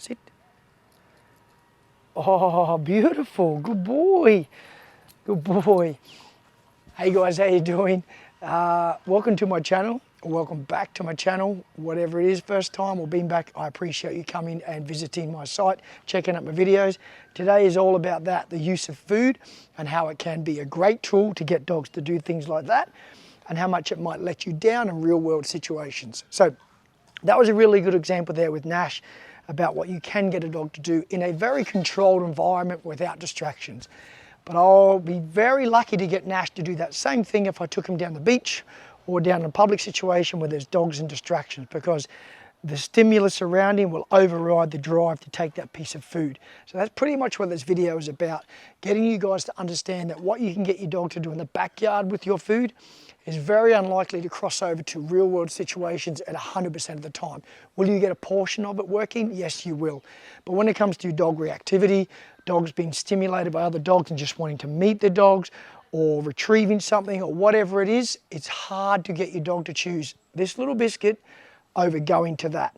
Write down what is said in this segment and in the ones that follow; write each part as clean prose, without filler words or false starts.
sit. Oh, beautiful, good boy, good boy. Hey guys, how you doing? Welcome to my channel, or welcome back to my channel, whatever it is, first time or been back. I appreciate you coming and visiting my site, checking out my videos. Today is all about that, the use of food and how it can be a great tool to get dogs to do things like that and how much it might let you down in real world situations. So that was a really good example there with Nash about what you can get a dog to do in a very controlled environment without distractions. But I'll be very lucky to get Nash to do that same thing if I took him down the beach or down in a public situation where there's dogs and distractions, because the stimulus around him will override the drive to take that piece of food. So that's pretty much what this video is about, getting you guys to understand that what you can get your dog to do in the backyard with your food is very unlikely to cross over to real world situations at 100% of the time. Will you get a portion of it working? Yes, you will. But when it comes to dog reactivity, dogs being stimulated by other dogs and just wanting to meet the dogs or retrieving something or whatever it is, it's hard to get your dog to choose this little biscuit over going to that.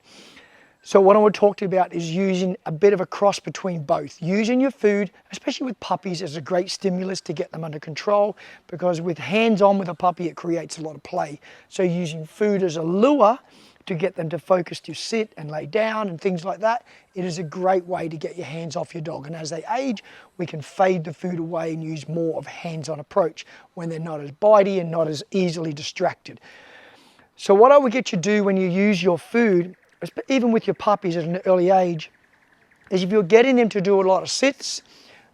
So what I want to talk to you about is using a bit of a cross between both. Using your food, especially with puppies, as a great stimulus to get them under control, because with hands-on with a puppy, it creates a lot of play. So using food as a lure to get them to focus to sit and lay down and things like that, it is a great way to get your hands off your dog. And as they age, we can fade the food away and use more of a hands-on approach when they're not as bitey and not as easily distracted. So what I would get you to do when you use your food, even with your puppies at an early age, is if you're getting them to do a lot of sits,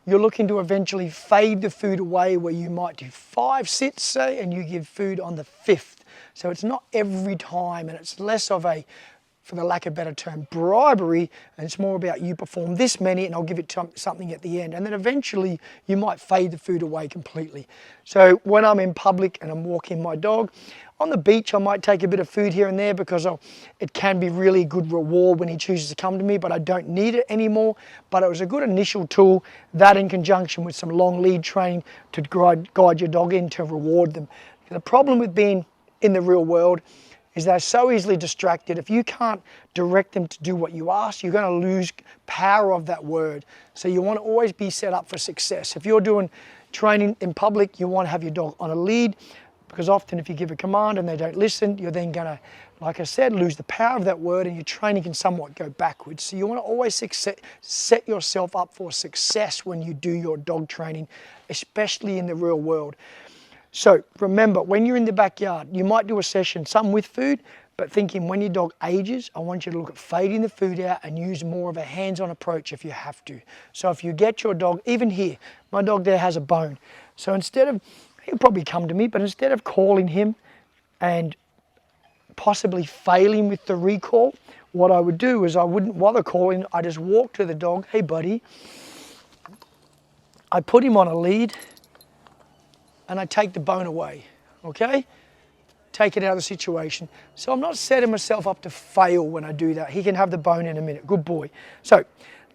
you're looking to eventually fade the food away, where you might do 5 sits, say, and you give food on the 5th. So it's not every time, and it's less of a, for the lack of a better term, bribery, and it's more about you perform this many and I'll give it something at the end. And then eventually you might fade the food away completely. So when I'm in public and I'm walking my dog, on the beach I might take a bit of food here and there because it can be really good reward when he chooses to come to me, but I don't need it anymore. But it was a good initial tool, that in conjunction with some long lead training to guide your dog in to reward them. The problem with being in the real world is they're so easily distracted. If you can't direct them to do what you ask, you're going to lose power of that word. So you want to always be set up for success. If you're doing training in public, you want to have your dog on a lead, because often if you give a command and they don't listen, you're then going to, like I said, lose the power of that word and your training can somewhat go backwards. So you want to always set yourself up for success when you do your dog training, especially in the real world. So remember, when you're in the backyard, you might do a session, some with food, but thinking when your dog ages, I want you to look at fading the food out and use more of a hands-on approach if you have to. So if you get your dog, even here, my dog there has a bone. So instead of, he'll probably come to me, but instead of calling him and possibly failing with the recall, what I would do is I wouldn't bother calling, I just walk to the dog, hey buddy, I put him on a lead, and I take the bone away, okay? Take it out of the situation. So I'm not setting myself up to fail when I do that. He can have the bone in a minute, good boy. So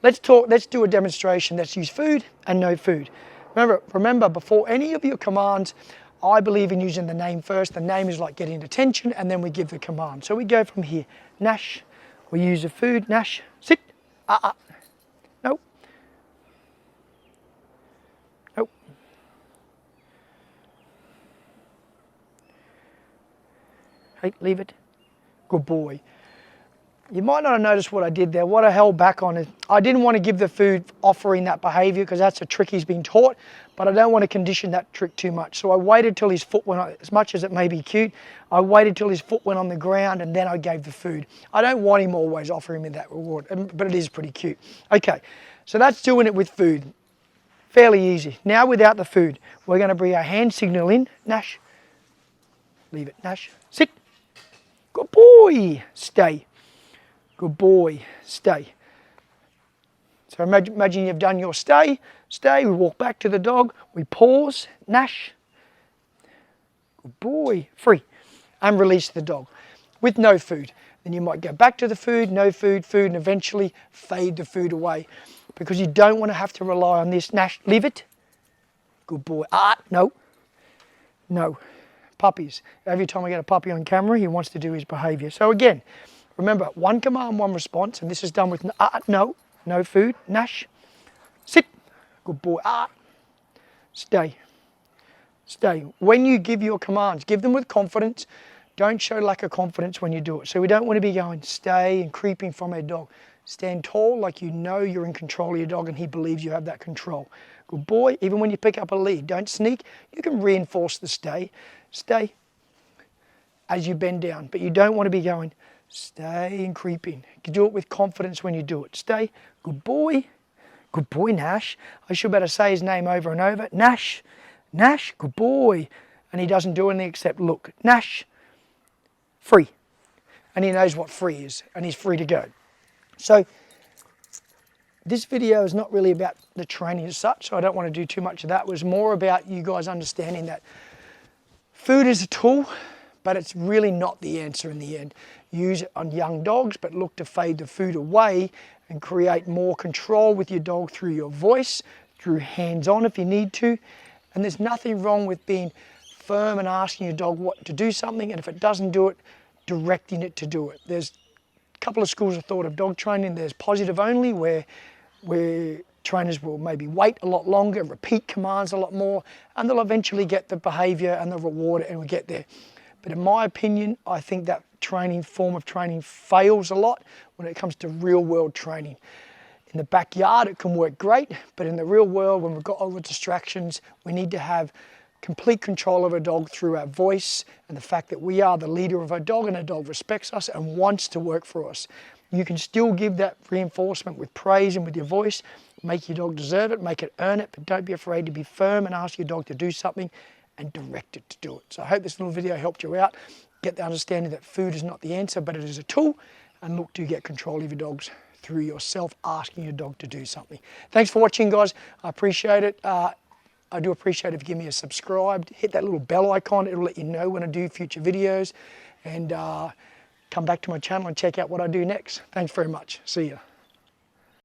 let's do a demonstration. Let's use food and no food. Remember, before any of your commands, I believe in using the name first. The name is like getting attention, and then we give the command. So we go from here, Nash, we use the food, Nash, sit, no. Nope. Hey, leave it. Good boy. You might not have noticed what I did there. What I held back on is I didn't want to give the food offering that behavior, because that's a trick he's been taught, but I don't want to condition that trick too much. So I waited till his foot went on, as much as it may be cute, I waited till his foot went on the ground and then I gave the food. I don't want him always offering me that reward, but it is pretty cute. Okay, so that's doing it with food. Fairly easy. Now without the food, we're going to bring our hand signal in. Nash, leave it. Nash, sit. Good boy, stay. Good boy, stay. So imagine you've done your stay, we walk back to the dog, we pause, Nash, good boy, free, and release the dog with no food. Then you might go back to the food, no food, food, and eventually fade the food away, because you don't want to have to rely on this. Nash, leave it. Good boy. No. No. Puppies. Every time I get a puppy on camera, he wants to do his behavior. So again, Remember, one command, one response, and this is done with no food. Nash, sit, good boy. Stay, stay. When you give your commands, give them with confidence. Don't show lack of confidence when you do it. So we don't want to be going stay and creeping from our dog. Stand tall like you know you're in control of your dog and he believes you have that control. Good boy. Even when you pick up a lead, don't sneak. You can reinforce the stay. Stay as you bend down, but you don't want to be going stay and creeping. You do it with confidence when you do it. Stay. Good boy. Good boy, Nash. I should better say his name over and over. Nash. Nash. Good boy. And he doesn't do anything except look. Nash. Free. And he knows what free is, and he's free to go. So this video is not really about the training as such, so I don't want to do too much of that. It was more about you guys understanding that food is a tool, but it's really not the answer in the end. Use it on young dogs, but look to fade the food away and create more control with your dog through your voice, through hands-on if you need to. And there's nothing wrong with being firm and asking your dog what to do something, and if it doesn't do it, directing it to do it. There's a couple of schools of thought of dog training. There's positive only, where trainers will maybe wait a lot longer, repeat commands a lot more, and they'll eventually get the behavior and the reward and we get there. But in my opinion, I think that form of training fails a lot when it comes to real world training. In the backyard, it can work great, but in the real world, when we've got all the distractions, we need to have complete control of a dog through our voice and the fact that we are the leader of our dog and our dog respects us and wants to work for us. You can still give that reinforcement with praise and with your voice, make your dog deserve it, make it earn it, but don't be afraid to be firm and ask your dog to do something and direct it to do it. So I hope this little video helped you out, get the understanding that food is not the answer, but it is a tool, and look to get control of your dogs through yourself asking your dog to do something. Thanks for watching, guys. I appreciate it. I do appreciate if you give me a subscribe, hit that little bell icon, it'll let you know when I do future videos, and come back to my channel and check out what I do next. Thanks very much. See ya.